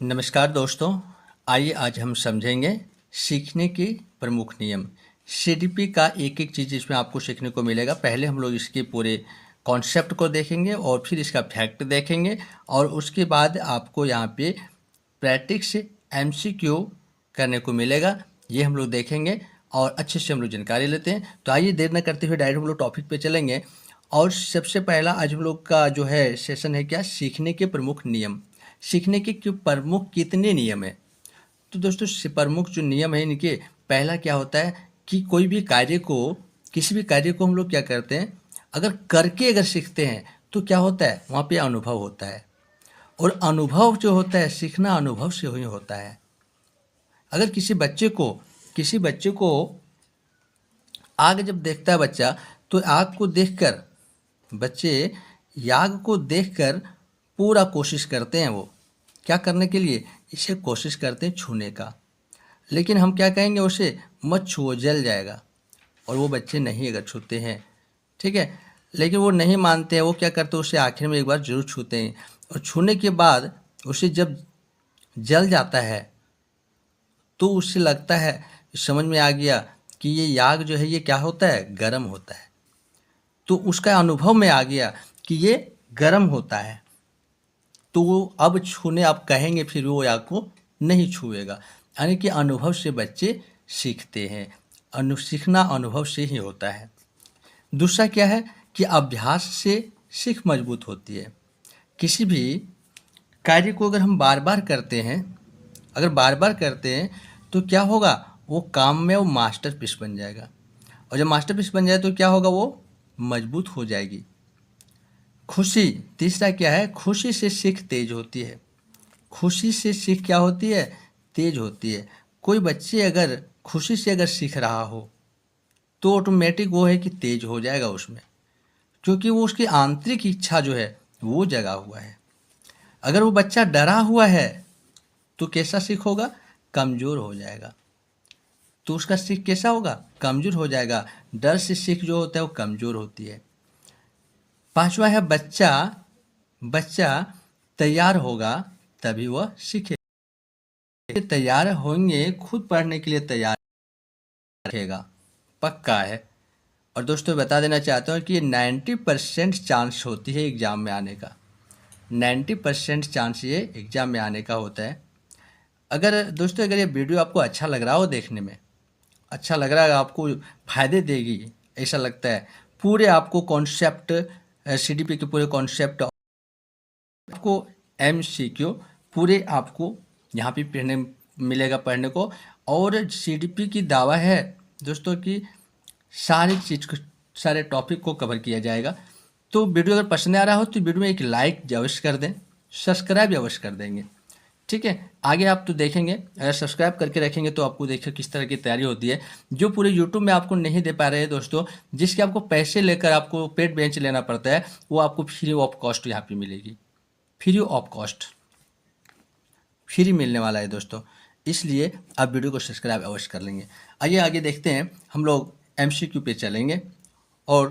नमस्कार दोस्तों, आइए आज हम समझेंगे सीखने के प्रमुख नियम। सीडीपी का एक एक चीज़ इसमें आपको सीखने को मिलेगा। पहले हम लोग इसके पूरे कॉन्सेप्ट को देखेंगे और फिर इसका फैक्ट देखेंगे और उसके बाद आपको यहाँ पे प्रैक्टिस एमसीक्यू करने को मिलेगा। ये हम लोग देखेंगे और अच्छे से हम लोग जानकारी लेते हैं। तो आइए देर न करते हुए डायरेक्ट हम लोग टॉपिक पे चलेंगे। और सबसे पहला आज हम लोग का जो है सेशन है क्या, सीखने के प्रमुख नियम। सीखने के प्रमुख कितने नियम है? तो दोस्तों प्रमुख जो नियम है इनके, पहला क्या होता है कि कोई भी कार्य को, किसी भी कार्य को हम लोग क्या करते हैं, अगर करके अगर सीखते हैं तो क्या होता है, वहाँ पे अनुभव होता है। और अनुभव जो होता है, सीखना अनुभव से ही होता है। अगर किसी बच्चे को आग जब देखता है बच्चा, तो आग को देखकर बच्चे याग को देखकर पूरा कोशिश करते हैं। वो क्या करने के लिए, इसे कोशिश करते हैं छूने का। लेकिन हम क्या कहेंगे उसे, मत छुओ जल जाएगा। और वो बच्चे नहीं अगर छूते हैं, ठीक है, लेकिन वो नहीं मानते हैं। वो क्या करते हैं, उसे आखिर में एक बार जरूर छूते हैं। और छूने के बाद उसे जब जल जाता है तो उससे लगता है, समझ में आ गया कि ये याग जो है ये क्या होता है, गर्म होता है। तो उसका अनुभव में आ गया कि ये गर्म होता है। तो वो अब छूने आप कहेंगे, फिर वो आपको नहीं छुएगा। यानी कि अनुभव से बच्चे सीखते हैं। सीखना अनुभव से ही होता है। दूसरा क्या है कि अभ्यास से सीख मजबूत होती है। किसी भी कार्य को अगर हम बार बार करते हैं, तो क्या होगा, वो काम में वो मास्टरपीस बन जाएगा। और जब मास्टरपीस बन जाए तो क्या होगा, वो मजबूत हो जाएगी। खुशी, तीसरा क्या है, खुशी से सीख तेज होती है। खुशी से सीख क्या होती है, तेज होती है। कोई बच्चे अगर खुशी से अगर सीख रहा हो तो ऑटोमेटिक वो है कि तेज हो जाएगा उसमें, क्योंकि वो उसकी आंतरिक इच्छा जो है वो जगा हुआ है। अगर वो बच्चा डरा हुआ है तो कैसा सीख होगा, कमज़ोर हो जाएगा। तो उसका सीख कैसा होगा, कमज़ोर हो जाएगा। डर से सीख जो होता है वो कमज़ोर होती है। पांचवा है बच्चा तैयार होगा तभी वह सीखेगा। तैयार होंगे, खुद पढ़ने के लिए तैयार रहेगा, पक्का है। और दोस्तों बता देना चाहता हूँ कि 90% चांस होती है एग्ज़ाम में आने का। 90% चांस ये एग्ज़ाम में आने का होता है। अगर दोस्तों अगर ये वीडियो आपको अच्छा लग रहा हो, देखने में अच्छा लग रहा है, आपको फ़ायदे देगी ऐसा लगता है, पूरे आपको कॉन्सेप्ट, सीडीपी के पूरे कॉन्सेप्ट, आपको एमसीक्यू पूरे आपको यहाँ पे पढ़ने मिलेगा, पढ़ने को। और सीडीपी की दावा है दोस्तों कि सारी चीज़ को, सारे टॉपिक को कवर किया जाएगा। तो वीडियो अगर पसंद आ रहा हो तो वीडियो में एक लाइक अवश्य कर दें, सब्सक्राइब अवश्य कर देंगे, ठीक है। आगे आप तो देखेंगे, अगर सब्सक्राइब करके रखेंगे तो आपको देखिए किस तरह की तैयारी होती है, जो पूरे यूट्यूब में आपको नहीं दे पा रहे हैं दोस्तों। जिसके आपको पैसे लेकर आपको पेड बेंच लेना पड़ता है, वो आपको फ्री ऑफ कॉस्ट यहाँ पे मिलेगी। फ्री ऑफ कॉस्ट, फ्री मिलने वाला है दोस्तों। इसलिए आप वीडियो को सब्सक्राइब अवश्य कर लेंगे। आइए आगे देखते हैं, हम लोग एमसीक्यू पे चलेंगे। और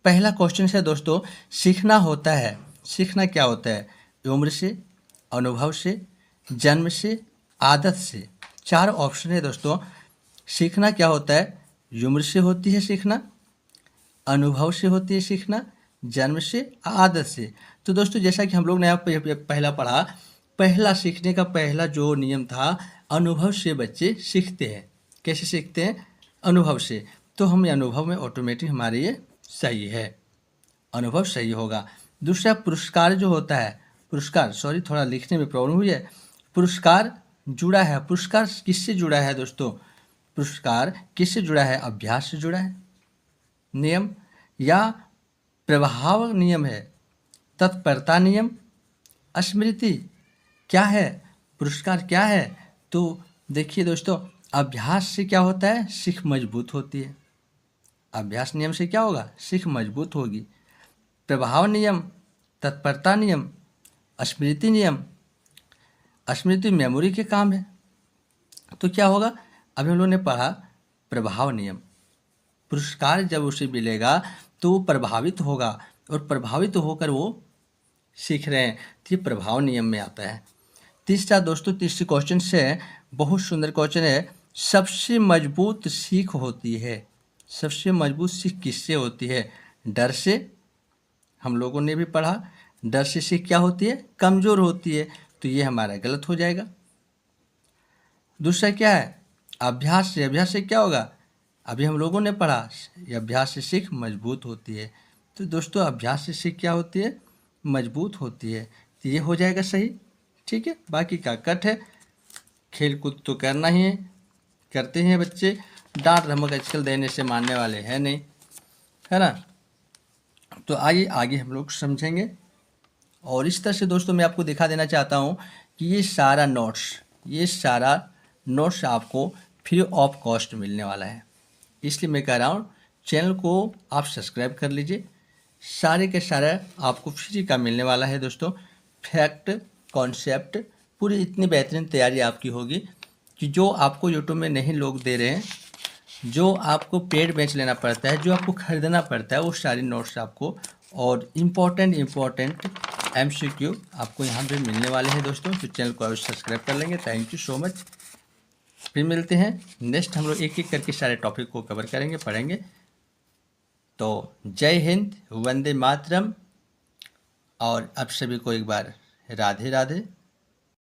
पहला क्वेश्चन है दोस्तों, सीखना होता है, सीखना क्या होता है, उम्र से, अनुभव से, जन्म से, आदत से। 4 ऑप्शन है दोस्तों। सीखना क्या होता है, उम्र से होती है सीखना, अनुभव से होती है सीखना, जन्म से, आदत से। तो दोस्तों जैसा कि हम लोग ने यहाँ पहला पढ़ा, पहला सीखने का पहला जो नियम था, अनुभव से बच्चे सीखते हैं। कैसे सीखते हैं, अनुभव से। तो हम अनुभव में ऑटोमेटिक हमारे ये सही है, अनुभव सही होगा। दूसरा पुरस्कार जो होता है, पुरस्कार, सॉरी थोड़ा लिखने में प्रॉब्लम हुई है। पुरस्कार जुड़ा है, पुरस्कार किससे जुड़ा है दोस्तों, पुरस्कार किससे जुड़ा है, अभ्यास से जुड़ा है नियम, या प्रभाव नियम है, तत्परता नियम, स्मृति क्या है, पुरस्कार क्या है। तो देखिए दोस्तों, अभ्यास से क्या होता है, सीख मजबूत होती है। अभ्यास नियम से क्या होगा, सीख मजबूत होगी। प्रभाव नियम, तत्परता नियम, स्मृति नियम, स्मृति मेमोरी के काम है। तो क्या होगा, अभी हम लोगों ने पढ़ा प्रभाव नियम, पुरस्कार जब उसे मिलेगा तो वो प्रभावित होगा, और प्रभावित होकर वो सीख रहे हैं, तो ये प्रभाव नियम में आता है। तीसरा दोस्तों, तीसरी क्वेश्चन से बहुत सुंदर क्वेश्चन है। सबसे मजबूत सीख होती है, सबसे मजबूत सीख किससे होती है? डर से। हम लोगों ने भी पढ़ा, डर से सीख क्या होती है? कमज़ोर होती है। तो ये हमारा गलत हो जाएगा। दूसरा क्या है? अभ्यास से। अभ्यास से क्या होगा? अभी हम लोगों ने पढ़ा, ये अभ्यास से सीख मजबूत होती है। तो दोस्तों अभ्यास से सीख क्या होती है? मजबूत होती है। तो ये हो जाएगा सही। ठीक है, बाकी का कट है। खेल कूद तो करना ही है, करते हैं बच्चे। डांट धमक आजकल देने से मानने वाले हैं नहीं, है ना। तो आइए आगे हम लोग समझेंगे। और इस तरह से दोस्तों मैं आपको दिखा देना चाहता हूँ कि ये सारा नोट्स आपको फ्री ऑफ कॉस्ट मिलने वाला है। इसलिए मैं कह रहा हूँ चैनल को आप सब्सक्राइब कर लीजिए। सारे के सारे आपको फ्री का मिलने वाला है दोस्तों। फैक्ट, कॉन्सेप्ट, पूरी इतनी बेहतरीन तैयारी आपकी होगी कि जो आपको यूट्यूब में नहीं लोग दे रहे हैं, जो आपको पेड बेच लेना पड़ता है, जो आपको खरीदना पड़ता है, वो सारी नोट्स आपको और इम्पोर्टेंट MCQ आपको यहाँ पे मिलने वाले हैं दोस्तों। तो चैनल को अवश्य सब्सक्राइब कर लेंगे। Thank you so much. फिर मिलते हैं नेक्स्ट, हम लोग एक एक करके सारे टॉपिक को कवर करेंगे, पढ़ेंगे। तो जय हिंद, वंदे मातरम, और आप सभी को एक बार राधे राधे।